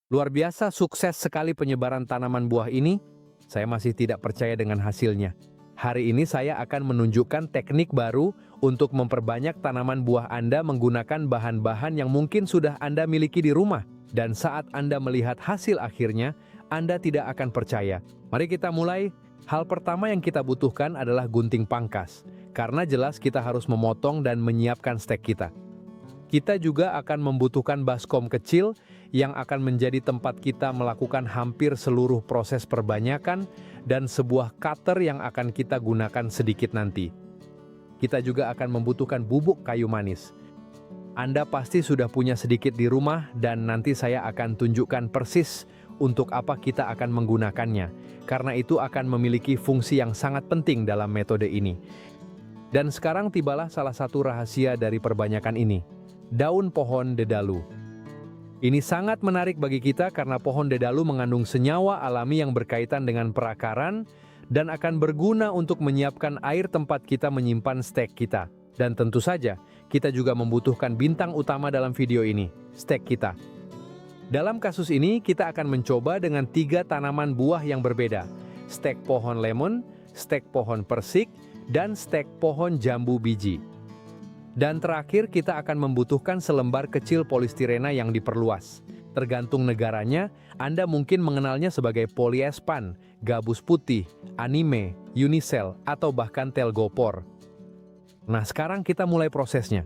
Luar biasa sukses sekali penyebaran tanaman buah ini. Saya masih tidak percaya dengan hasilnya. Hari ini saya akan menunjukkan teknik baru untuk memperbanyak tanaman buah Anda menggunakan bahan-bahan yang mungkin sudah Anda miliki di rumah. Dan saat Anda melihat hasil akhirnya, Anda tidak akan percaya. Mari kita mulai. Hal pertama yang kita butuhkan adalah gunting pangkas. Karena jelas kita harus memotong dan menyiapkan stek kita. Kita juga akan membutuhkan baskom kecil yang akan menjadi tempat kita melakukan hampir seluruh proses perbanyakan dan sebuah cutter yang akan kita gunakan sedikit nanti. Kita juga akan membutuhkan bubuk kayu manis. Anda pasti sudah punya sedikit di rumah dan nanti saya akan tunjukkan persis untuk apa kita akan menggunakannya, karena itu akan memiliki fungsi yang sangat penting dalam metode ini. Dan sekarang tibalah salah satu rahasia dari perbanyakan ini. Daun pohon dedalu. Ini sangat menarik bagi kita karena pohon dedalu mengandung senyawa alami yang berkaitan dengan perakaran dan akan berguna untuk menyiapkan air tempat kita menyimpan stek kita. Dan tentu saja, kita juga membutuhkan bintang utama dalam video ini, stek kita. Dalam kasus ini, kita akan mencoba dengan 3 tanaman buah yang berbeda. Stek pohon lemon, stek pohon persik, dan stek pohon jambu biji. Dan terakhir kita akan membutuhkan selembar kecil polistirena yang diperluas. Tergantung negaranya, Anda mungkin mengenalnya sebagai polyespan, gabus putih, anime, unicell, atau bahkan telgopor. Nah, sekarang kita mulai prosesnya.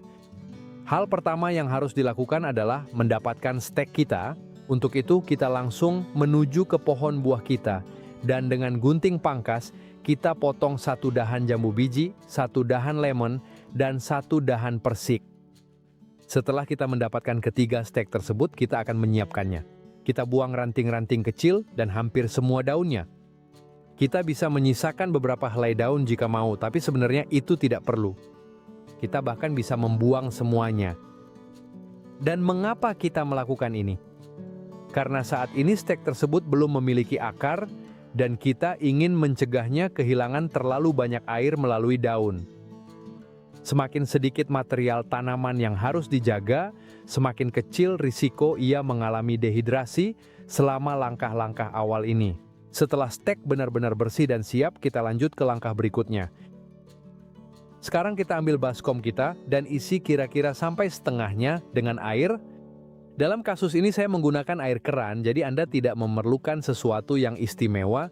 Hal pertama yang harus dilakukan adalah mendapatkan stek kita. Untuk itu kita langsung menuju ke pohon buah kita. Dan dengan gunting pangkas, kita potong 1 dahan jambu biji, 1 dahan lemon, dan 1 dahan persik. Setelah kita mendapatkan ketiga stek tersebut, kita akan menyiapkannya. Kita buang ranting-ranting kecil dan hampir semua daunnya. Kita bisa menyisakan beberapa helai daun jika mau, tapi sebenarnya itu tidak perlu. Kita bahkan bisa membuang semuanya. Dan mengapa kita melakukan ini? Karena saat ini stek tersebut belum memiliki akar, dan kita ingin mencegahnya kehilangan terlalu banyak air melalui daun. Semakin sedikit material tanaman yang harus dijaga, semakin kecil risiko ia mengalami dehidrasi selama langkah-langkah awal ini. Setelah stek benar-benar bersih dan siap, kita lanjut ke langkah berikutnya. Sekarang kita ambil baskom kita dan isi kira-kira sampai setengahnya dengan air. Dalam kasus ini saya menggunakan air keran, jadi Anda tidak memerlukan sesuatu yang istimewa.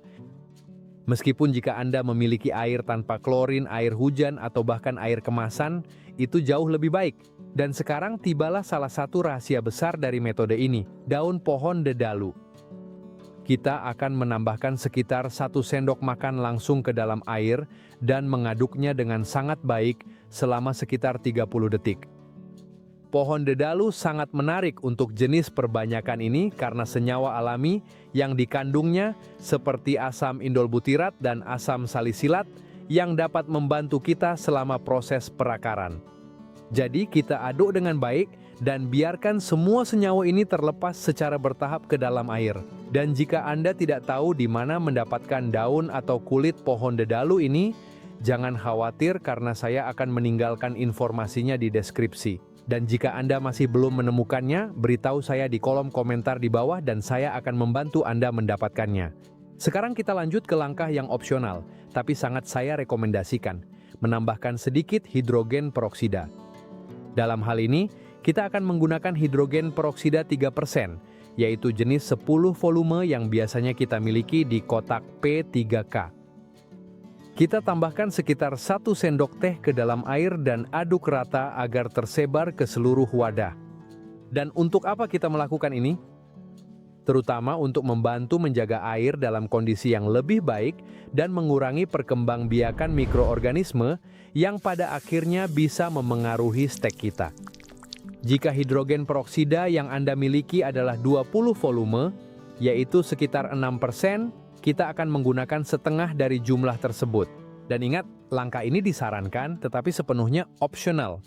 Meskipun jika Anda memiliki air tanpa klorin, air hujan, atau bahkan air kemasan, itu jauh lebih baik. Dan sekarang tibalah salah satu rahasia besar dari metode ini, daun pohon dedalu. Kita akan menambahkan sekitar 1 sendok makan langsung ke dalam air dan mengaduknya dengan sangat baik selama sekitar 30 detik. Pohon dedalu sangat menarik untuk jenis perbanyakan ini karena senyawa alami yang dikandungnya seperti asam indolbutirat dan asam salisilat yang dapat membantu kita selama proses perakaran. Jadi kita aduk dengan baik dan biarkan semua senyawa ini terlepas secara bertahap ke dalam air. Dan jika Anda tidak tahu di mana mendapatkan daun atau kulit pohon dedalu ini, jangan khawatir karena saya akan meninggalkan informasinya di deskripsi. Dan jika Anda masih belum menemukannya, beritahu saya di kolom komentar di bawah dan saya akan membantu Anda mendapatkannya. Sekarang kita lanjut ke langkah yang opsional, tapi sangat saya rekomendasikan, menambahkan sedikit hidrogen peroksida. Dalam hal ini, kita akan menggunakan hidrogen peroksida 3%, yaitu jenis 10 volume yang biasanya kita miliki di kotak P3K. Kita tambahkan sekitar 1 sendok teh ke dalam air dan aduk rata agar tersebar ke seluruh wadah. Dan untuk apa kita melakukan ini? Terutama untuk membantu menjaga air dalam kondisi yang lebih baik dan mengurangi perkembangbiakan mikroorganisme yang pada akhirnya bisa memengaruhi stek kita. Jika hidrogen peroksida yang Anda miliki adalah 20 volume, yaitu sekitar 6%, kita akan menggunakan setengah dari jumlah tersebut. Dan ingat, langkah ini disarankan tetapi sepenuhnya opsional.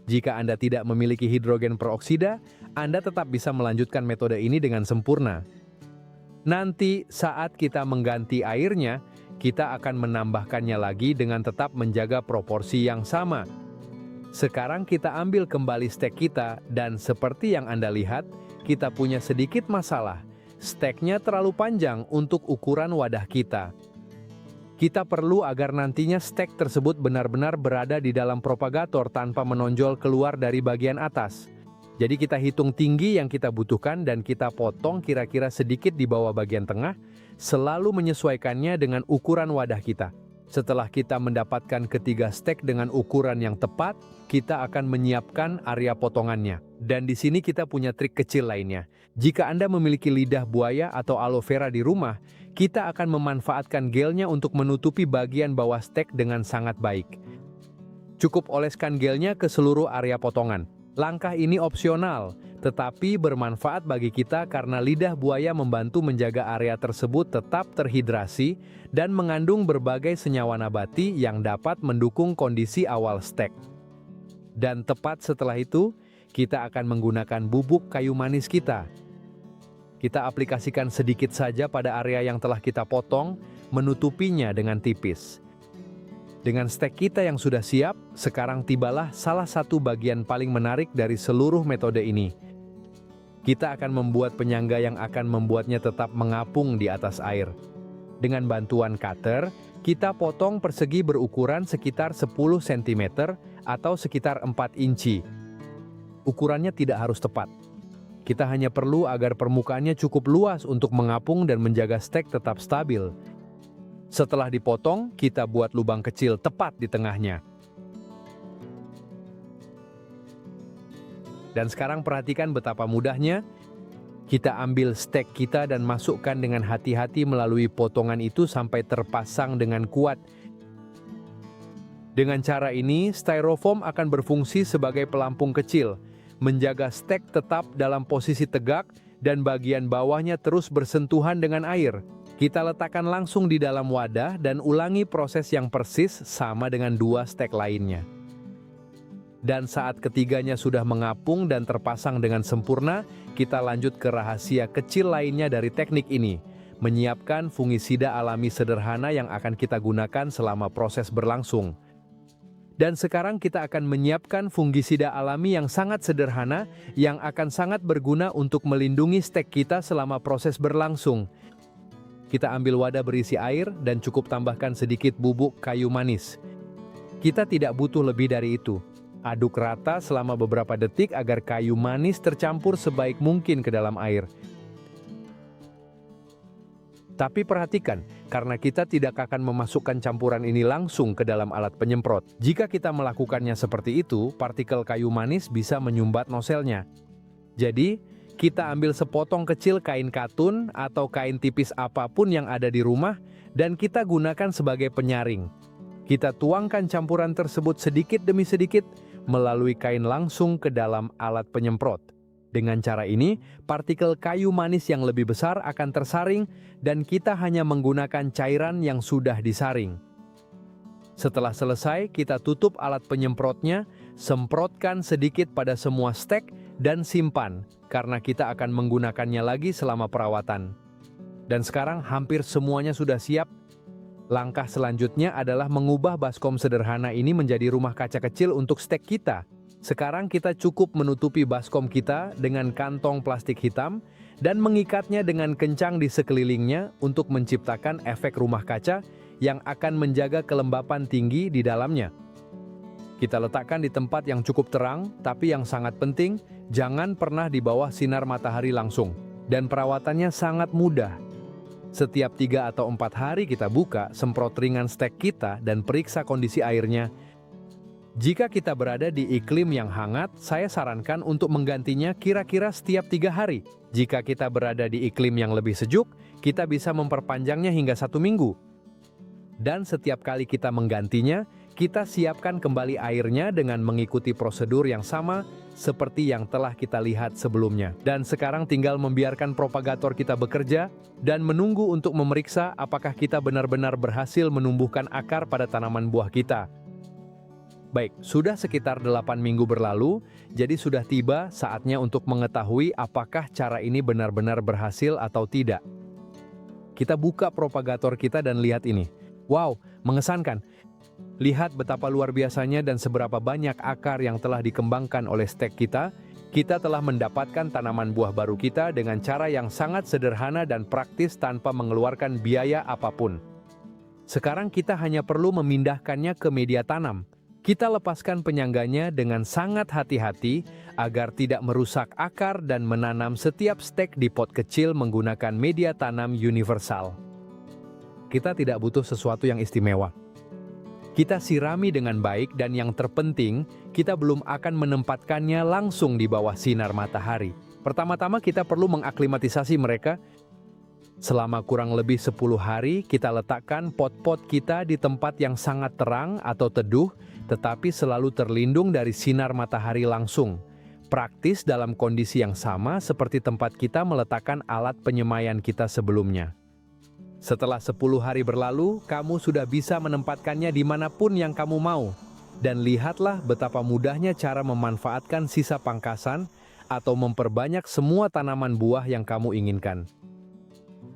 Jika Anda tidak memiliki hidrogen peroksida, Anda tetap bisa melanjutkan metode ini dengan sempurna. Nanti saat kita mengganti airnya, kita akan menambahkannya lagi dengan tetap menjaga proporsi yang sama. Sekarang kita ambil kembali stek kita dan seperti yang Anda lihat, kita punya sedikit masalah. Steknya terlalu panjang untuk ukuran wadah kita. Kita perlu agar nantinya stek tersebut benar-benar berada di dalam propagator tanpa menonjol keluar dari bagian atas. Jadi kita hitung tinggi yang kita butuhkan dan kita potong kira-kira sedikit di bawah bagian tengah, selalu menyesuaikannya dengan ukuran wadah kita. Setelah kita mendapatkan ketiga stek dengan ukuran yang tepat, kita akan menyiapkan area potongannya. Dan di sini kita punya trik kecil lainnya. Jika Anda memiliki lidah buaya atau aloe vera di rumah, kita akan memanfaatkan gelnya untuk menutupi bagian bawah stek dengan sangat baik. Cukup oleskan gelnya ke seluruh area potongan. Langkah ini opsional, tetapi bermanfaat bagi kita karena lidah buaya membantu menjaga area tersebut tetap terhidrasi dan mengandung berbagai senyawa nabati yang dapat mendukung kondisi awal stek. Dan tepat setelah itu, kita akan menggunakan bubuk kayu manis kita. Kita aplikasikan sedikit saja pada area yang telah kita potong, menutupinya dengan tipis. Dengan stek kita yang sudah siap, sekarang tibalah salah satu bagian paling menarik dari seluruh metode ini. Kita akan membuat penyangga yang akan membuatnya tetap mengapung di atas air. Dengan bantuan cutter, kita potong persegi berukuran sekitar 10 cm atau sekitar 4 inci. Ukurannya tidak harus tepat. Kita hanya perlu agar permukaannya cukup luas untuk mengapung dan menjaga stek tetap stabil. Setelah dipotong, kita buat lubang kecil tepat di tengahnya. Dan sekarang perhatikan betapa mudahnya. Kita ambil stek kita dan masukkan dengan hati-hati melalui potongan itu sampai terpasang dengan kuat. Dengan cara ini, styrofoam akan berfungsi sebagai pelampung kecil, menjaga stek tetap dalam posisi tegak dan bagian bawahnya terus bersentuhan dengan air. Kita letakkan langsung di dalam wadah dan ulangi proses yang persis sama dengan dua stek lainnya. Dan saat ketiganya sudah mengapung dan terpasang dengan sempurna, kita lanjut ke rahasia kecil lainnya dari teknik ini, menyiapkan fungisida alami sederhana yang akan kita gunakan selama proses berlangsung. Dan sekarang kita akan menyiapkan fungisida alami yang sangat sederhana, yang akan sangat berguna untuk melindungi stek kita selama proses berlangsung. Kita ambil wadah berisi air dan cukup tambahkan sedikit bubuk kayu manis. Kita tidak butuh lebih dari itu. Aduk rata selama beberapa detik agar kayu manis tercampur sebaik mungkin ke dalam air. Tapi perhatikan, karena kita tidak akan memasukkan campuran ini langsung ke dalam alat penyemprot. Jika kita melakukannya seperti itu, partikel kayu manis bisa menyumbat noselnya. Jadi, kita ambil sepotong kecil kain katun atau kain tipis apapun yang ada di rumah dan kita gunakan sebagai penyaring. Kita tuangkan campuran tersebut sedikit demi sedikit melalui kain langsung ke dalam alat penyemprot. Dengan cara ini, partikel kayu manis yang lebih besar akan tersaring dan kita hanya menggunakan cairan yang sudah disaring. Setelah selesai, kita tutup alat penyemprotnya, semprotkan sedikit pada semua stek dan simpan, karena kita akan menggunakannya lagi selama perawatan. Dan sekarang hampir semuanya sudah siap. Langkah selanjutnya adalah mengubah baskom sederhana ini menjadi rumah kaca kecil untuk stek kita. Sekarang kita cukup menutupi baskom kita dengan kantong plastik hitam dan mengikatnya dengan kencang di sekelilingnya untuk menciptakan efek rumah kaca yang akan menjaga kelembapan tinggi di dalamnya. Kita letakkan di tempat yang cukup terang, tapi yang sangat penting, jangan pernah di bawah sinar matahari langsung. Dan perawatannya sangat mudah. Setiap 3 atau 4 hari kita buka, semprot ringan stek kita dan periksa kondisi airnya. Jika kita berada di iklim yang hangat, saya sarankan untuk menggantinya kira-kira setiap 3 hari. Jika kita berada di iklim yang lebih sejuk, kita bisa memperpanjangnya hingga 1 minggu. Dan setiap kali kita menggantinya, kita siapkan kembali airnya dengan mengikuti prosedur yang sama seperti yang telah kita lihat sebelumnya. Dan sekarang tinggal membiarkan propagator kita bekerja dan menunggu untuk memeriksa apakah kita benar-benar berhasil menumbuhkan akar pada tanaman buah kita. Baik, sudah sekitar 8 minggu berlalu, jadi sudah tiba saatnya untuk mengetahui apakah cara ini benar-benar berhasil atau tidak. Kita buka propagator kita dan lihat ini. Wow, mengesankan. Lihat betapa luar biasanya dan seberapa banyak akar yang telah dikembangkan oleh stek kita. Kita telah mendapatkan tanaman buah baru kita dengan cara yang sangat sederhana dan praktis tanpa mengeluarkan biaya apapun. Sekarang kita hanya perlu memindahkannya ke media tanam. Kita lepaskan penyangganya dengan sangat hati-hati agar tidak merusak akar dan menanam setiap stek di pot kecil menggunakan media tanam universal. Kita tidak butuh sesuatu yang istimewa. Kita sirami dengan baik dan yang terpenting, kita belum akan menempatkannya langsung di bawah sinar matahari. Pertama-tama kita perlu mengaklimatisasi mereka. Selama kurang lebih 10 hari, kita letakkan pot-pot kita di tempat yang sangat terang atau teduh, tetapi selalu terlindung dari sinar matahari langsung. Praktis dalam kondisi yang sama seperti tempat kita meletakkan alat penyemaian kita sebelumnya. Setelah 10 hari berlalu, kamu sudah bisa menempatkannya dimanapun yang kamu mau. Dan lihatlah betapa mudahnya cara memanfaatkan sisa pangkasan atau memperbanyak semua tanaman buah yang kamu inginkan.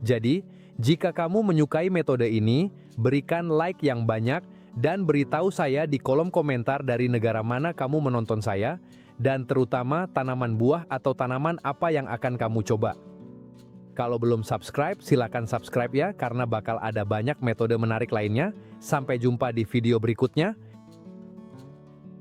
Jadi, jika kamu menyukai metode ini, berikan like yang banyak dan beritahu saya di kolom komentar dari negara mana kamu menonton saya, dan terutama tanaman buah atau tanaman apa yang akan kamu coba. Kalau belum subscribe, silakan subscribe ya, karena bakal ada banyak metode menarik lainnya. Sampai jumpa di video berikutnya.